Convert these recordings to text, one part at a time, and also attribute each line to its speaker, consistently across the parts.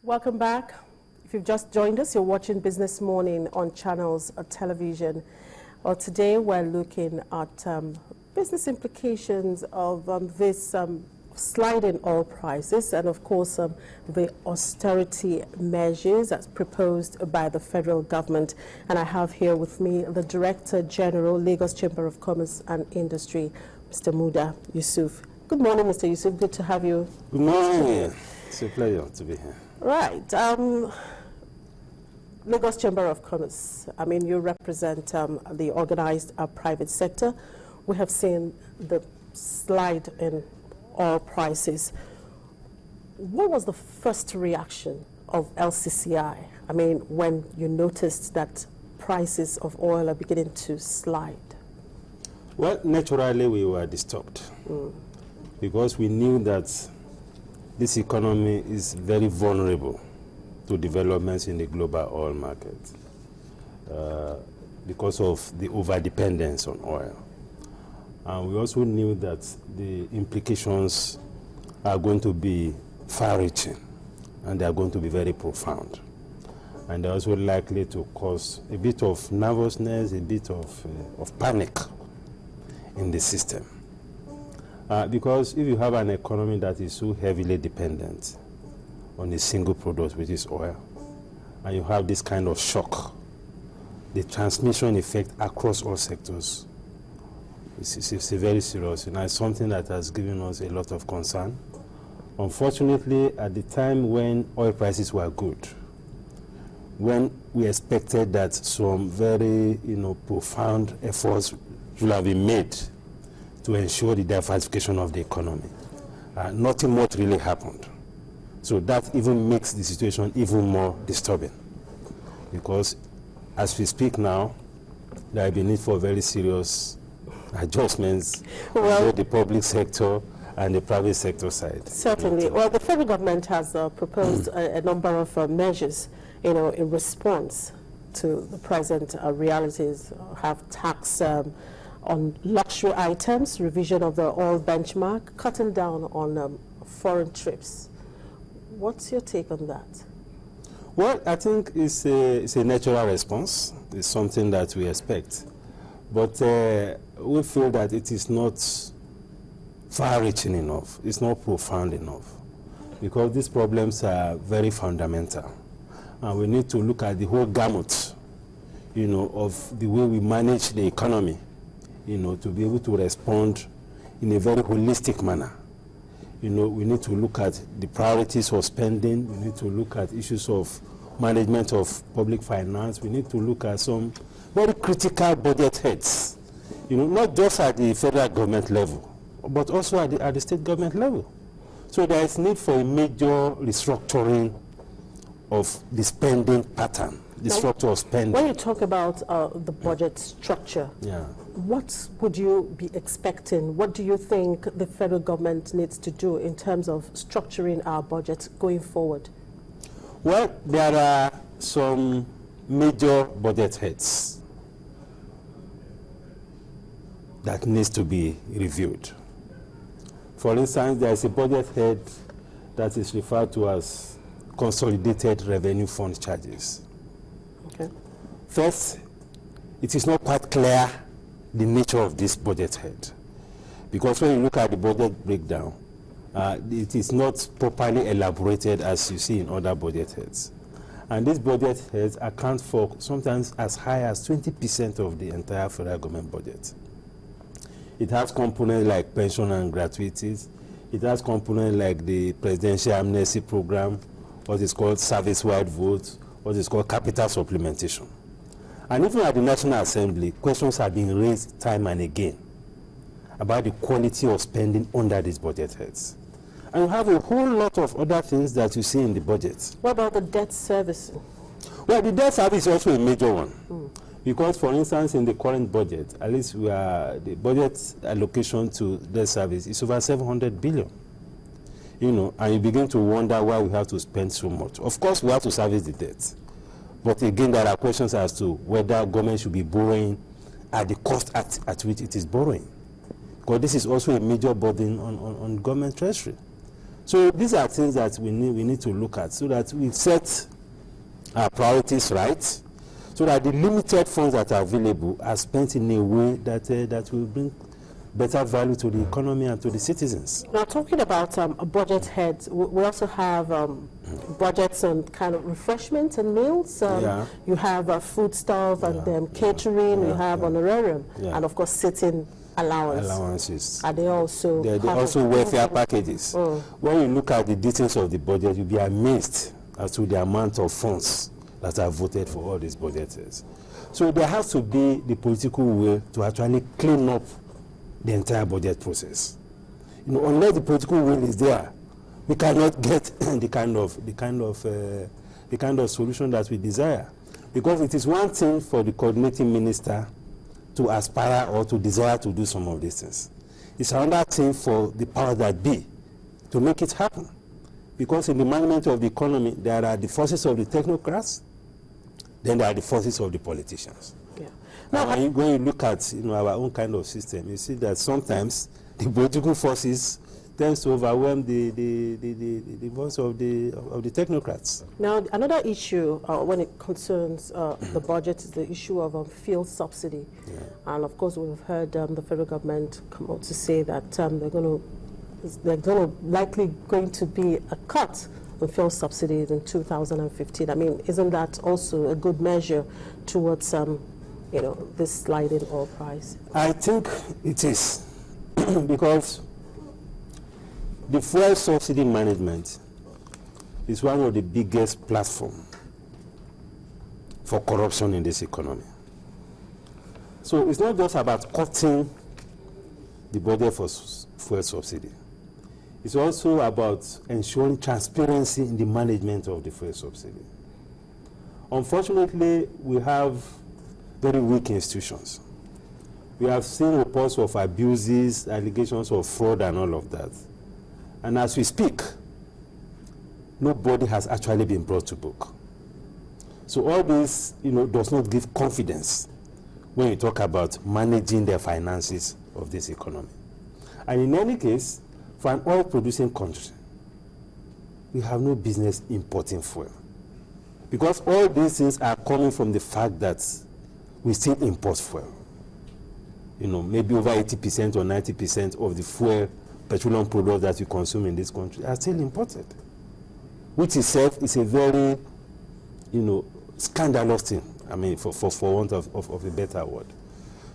Speaker 1: Welcome back. If you've just joined us, you're watching Business Morning on Channels Television. Well, today we're looking at business implications of this slide in oil prices and, of course, the austerity measures that's proposed by the federal government. And I have here with me the Director General, Lagos Chamber of Commerce and Industry, Mr. Muda Yusuf. Good morning, Mr. Yusuf. Good to have you.
Speaker 2: Good morning. It's a pleasure to be here.
Speaker 1: Right. Lagos Chamber of Commerce, I mean, you represent the organized private sector. We have seen the slide in oil prices. What was the first reaction of LCCI? I mean, when you noticed that prices of oil are beginning to slide?
Speaker 2: Well, naturally we were disturbed because we knew that this economy is very vulnerable to developments in the global oil market because of the overdependence on oil. And we also knew that the implications are going to be far-reaching and they are going to be very profound. And they're also likely to cause a bit of nervousness, a bit of panic in the system. Because if you have an economy that is so heavily dependent on a single product, which is oil, and you have this kind of shock, the transmission effect across all sectors is very serious, and it's something that has given us a lot of concern. Unfortunately, at the time when oil prices were good, when we expected that some very profound efforts should have been made to ensure the diversification of the economy, nothing much really happened. So that even makes the situation even more disturbing, because as we speak now, there will be need for very serious adjustments on both the public sector and the private sector side.
Speaker 1: Certainly. Well, the federal government has proposed a number of measures, in response to the present realities. Have tax on luxury items, revision of the oil benchmark, cutting down on foreign trips. What's your take on that?
Speaker 2: Well, I think it's a natural response. It's something that we expect. But we feel that it is not far-reaching enough. It's not profound enough. Because these problems are very fundamental. And we need to look at the whole gamut, of the way we manage the economy, to be able to respond in a very holistic manner. We need to look at the priorities of spending. We need to look at issues of management of public finance. We need to look at some very critical budget heads, not just at the federal government level, but also at the state government level. So there is need for a major restructuring of the spending pattern, the structure of spending.
Speaker 1: When you talk about the budget structure, what would you be expecting? What do you think the federal government needs to do in terms of structuring our budget going forward?
Speaker 2: Well, there are some major budget heads that needs to be reviewed. For instance, there is a budget head that is referred to as Consolidated Revenue Fund Charges.
Speaker 1: Okay.
Speaker 2: First, it is not quite clear the nature of this budget head, because when you look at the budget breakdown, it is not properly elaborated as you see in other budget heads. And these budget heads account for sometimes as high as 20% of the entire federal government budget. It has components like pension and gratuities. It has components like the presidential amnesty program, what is called service-wide votes, what is called capital supplementation. And even at the National Assembly, questions have been raised time and again about the quality of spending under these budget heads. And you have a whole lot of other things that you see in the budget.
Speaker 1: What about the debt servicing?
Speaker 2: Well, the debt service is also a major one. Because, for instance, in the current budget, at least the budget allocation to debt service is over 700 billion. And you begin to wonder why we have to spend so much. Of course, we have to service the debt. But again, there are questions as to whether government should be borrowing at the cost at which it is borrowing. Because this is also a major burden on government treasury. So these are things that we need to look at so that we set our priorities right, so that the limited funds that are available are spent in a way that will bring better value to the economy and to the citizens.
Speaker 1: Now, talking about budget heads, we also have budgets on kind of refreshments and meals. You have food stuff and catering, you have honorarium, and of course sitting allowances. Are they also?
Speaker 2: They're also welfare packages. When you look at the details of the budget, you'll be amazed as to the amount of funds that are voted for all these budgets. So there has to be the political will to actually clean up the entire budget process. Unless the political will is there, we cannot get the kind of solution that we desire. Because it is one thing for the coordinating minister to aspire or to desire to do some of these things. It's another thing for the power that be to make it happen. Because in the management of the economy, there are the forces of the technocrats, then there are the forces of the politicians. Now, when you look at our own kind of system, you see that sometimes the political forces tends to overwhelm the voice of the technocrats.
Speaker 1: Now, another issue when it concerns the budget is the issue of fuel subsidy. And of course, we've heard the federal government come out to say that they're likely going to be a cut in fuel subsidies in 2015. I mean, isn't that also a good measure towards this sliding oil price?
Speaker 2: I think it is because the fuel subsidy management is one of the biggest platforms for corruption in this economy. So it's not just about cutting the budget for fuel subsidy. It's also about ensuring transparency in the management of the fuel subsidy. Unfortunately, we have very weak institutions. We have seen reports of abuses, allegations of fraud and all of that. And as we speak, nobody has actually been brought to book. So all this, does not give confidence when you talk about managing the finances of this economy. And in any case, for an oil-producing country, we have no business importing fuel. Because all these things are coming from the fact that we still import fuel. Maybe over 80% or 90% of the fuel, petroleum products that we consume in this country are still imported, which itself is a very, scandalous thing. I mean, for want of a better word.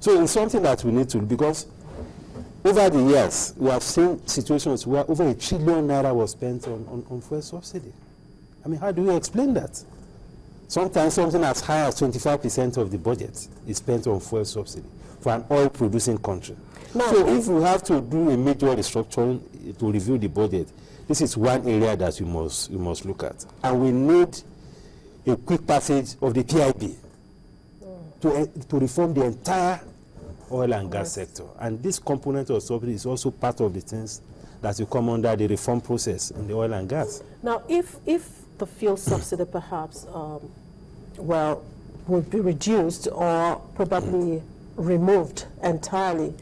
Speaker 2: So it's something that we need to, because over the years, we have seen situations where over ₦1 trillion was spent on fuel subsidy. I mean, how do we explain that? Sometimes something as high as 25% of the budget is spent on fuel subsidy for an oil-producing country.
Speaker 1: No.
Speaker 2: So if we have to do a major restructuring to review the budget, this is one area that we must look at. And we need a quick passage of the PIB to reform the entire oil and gas sector. And this component of subsidy is also part of the things that will come under the reform process in the oil and gas.
Speaker 1: Now, if the fuel subsidy perhaps, would be reduced or probably removed entirely,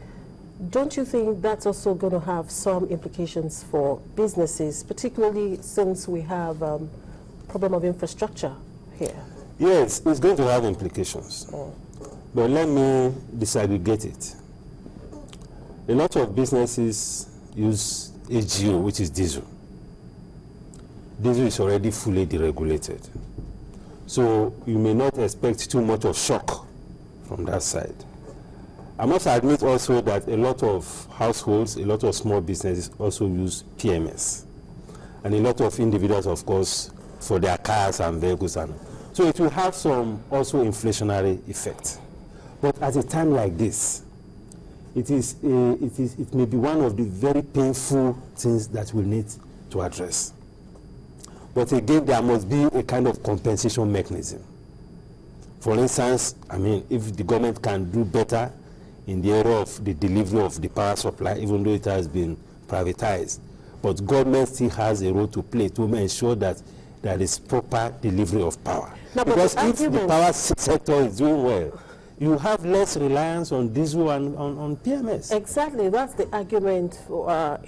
Speaker 1: don't you think that's also going to have some implications for businesses, particularly since we have problem of infrastructure here?
Speaker 2: Yes, it's going to have implications. But let me disaggregate it. A lot of businesses use HGO, which is diesel. Diesel is already fully deregulated. So you may not expect too much of shock from that side. I must admit also that a lot of households, a lot of small businesses also use PMS. And a lot of individuals, of course, for their cars and vehicles. So it will have some also inflationary effect. But at a time like this, it may be one of the very painful things that we need to address. But again, there must be a kind of compensation mechanism. For instance, I mean, if the government can do better in the area of the delivery of the power supply, even though it has been privatized, but government still has a role to play to ensure that there is proper delivery of power.
Speaker 1: No,
Speaker 2: because if the power sector is doing well, you have less reliance on diesel and on PMS.
Speaker 1: Exactly, that's the argument for,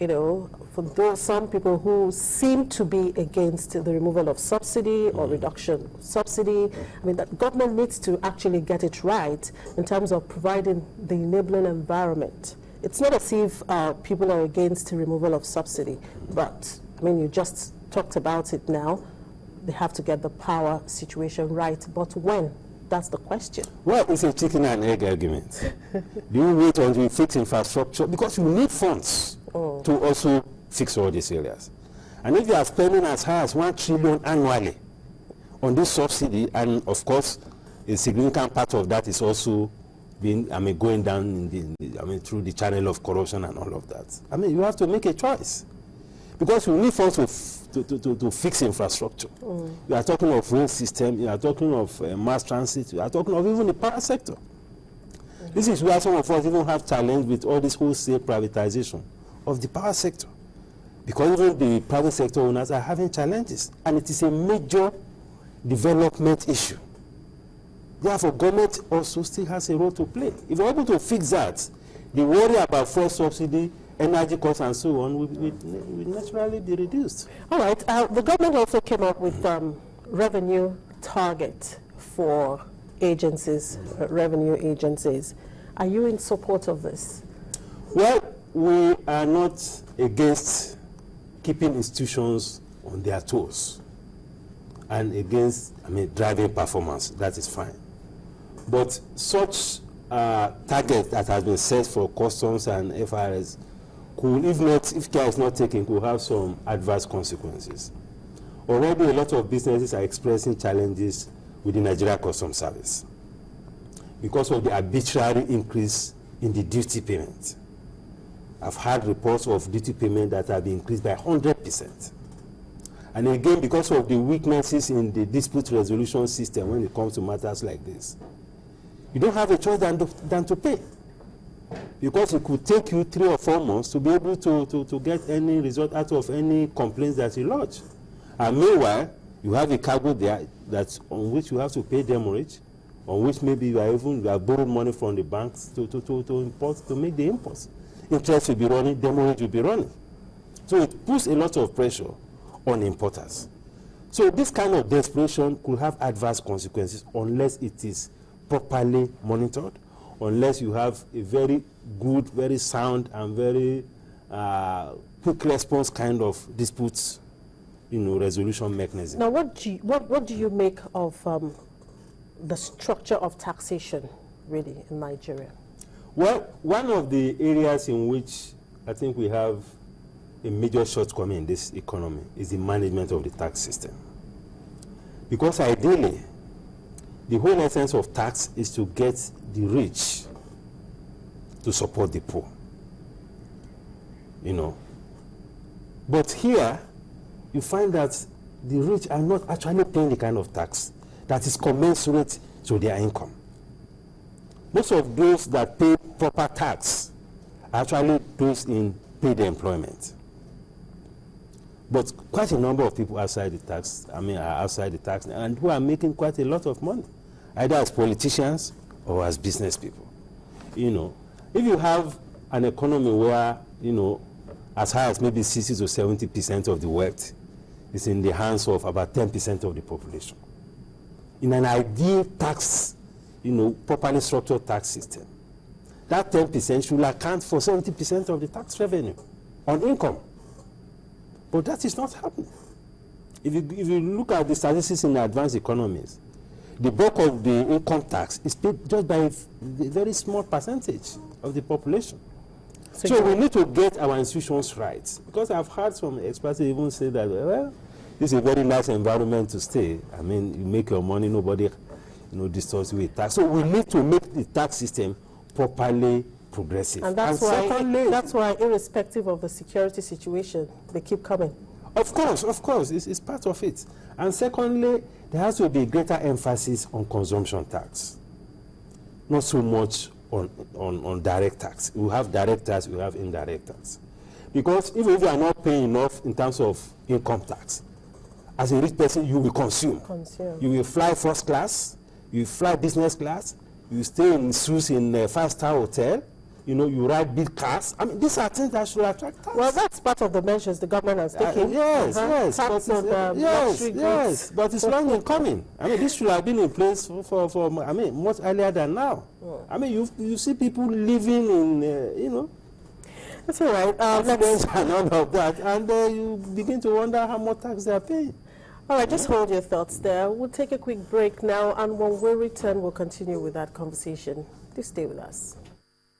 Speaker 1: for those some people who seem to be against the removal of subsidy or reduction of subsidy. I mean, that government needs to actually get it right in terms of providing the enabling environment. It's not as if people are against the removal of subsidy, but I mean, you just talked about it now. They have to get the power situation right, but when? That's the question.
Speaker 2: Well, it's a chicken and egg argument. Do you wait until you fix infrastructure? Because you need funds to also fix all these areas. And if you are spending as high as 1 trillion annually on this subsidy, and of course, a significant part of that is also being, going down in through the channel of corruption and all of that. You have to make a choice. Because you need funds to fix infrastructure. You are talking of road system, you are talking of mass transit, you are talking of even the power sector. This is where some of us even have challenge with all this wholesale privatization of the power sector. Because even the private sector owners are having challenges, and it is a major development issue. Therefore, government also still has a role to play. If we're able to fix that, the worry about fuel subsidy, energy costs and so on will naturally be reduced.
Speaker 1: All right. The government also came up with revenue target for agencies, revenue agencies. Are you in support of this?
Speaker 2: Well, we are not against keeping institutions on their toes and against, driving performance. That is fine. But such target that has been set for customs and FRS could, if care is not taken, could have some adverse consequences. Already a lot of businesses are expressing challenges with the Nigeria Customs Service because of the arbitrary increase in the duty payment. I've had reports of duty payment that have been increased by 100%. And again, because of the weaknesses in the dispute resolution system when it comes to matters like this, you don't have a choice than to pay. Because it could take you 3 or 4 months to be able to get any result out of any complaints that you lodge. And meanwhile, you have a cargo there on which you have to pay demurrage, on which maybe you have borrowed money from the banks to make the imports. Interest will be running, demurrage will be running. So it puts a lot of pressure on importers. So this kind of desperation could have adverse consequences unless it is properly monitored, unless you have a very good, very sound, and very quick response kind of disputes, resolution mechanism.
Speaker 1: Now, what do you make of the structure of taxation, really, in Nigeria?
Speaker 2: Well, one of the areas in which I think we have a major shortcoming in this economy is the management of the tax system. Because ideally, the whole essence of tax is to get the rich to support the poor. But here, you find that the rich are not actually paying the kind of tax that is commensurate to their income. Most of those that pay proper tax are actually those in paid employment. But quite a number of people outside the tax, are outside the tax, and who are making quite a lot of money, either as politicians or as business people. If you have an economy where, as high as maybe 60 to 70% of the wealth is in the hands of about 10% of the population, in an ideal tax, properly structured tax system, that 10% should account for 70% of the tax revenue on income. But that is not happening. If you look at the statistics in advanced economies, the bulk of the income tax is paid just by a very small percentage of the population. So we need to get our institutions right. Because I've heard some experts even say that, well, this is a very nice environment to stay. You make your money, nobody distorts you with tax. So we need to make the tax system properly progressive.
Speaker 1: And that's why, irrespective of the security situation, they keep coming.
Speaker 2: Of course, it's part of it. And secondly, there has to be greater emphasis on consumption tax, not so much on direct tax. We have direct tax, we have indirect tax. Because even if you are not paying enough in terms of income tax, as a rich person, you will consume. You will fly first class, you will fly business class, you stay in suites in a 5-star hotel, you know, you ride big cars. I mean, these are things that should attract tax.
Speaker 1: Well, that's part of the measures the government has taken.
Speaker 2: Yes,
Speaker 1: Tax on luxury goods.
Speaker 2: yes, but it's long in coming. I mean, this should have been in place for I mean, much earlier than now. I mean, you see people living in, you know,
Speaker 1: that's all right.
Speaker 2: Let's and all of that, and you begin to wonder how much tax they are paying.
Speaker 1: All right, just hold your thoughts there. We'll take a quick break now, and when we return, we'll continue with that conversation. Please stay with us.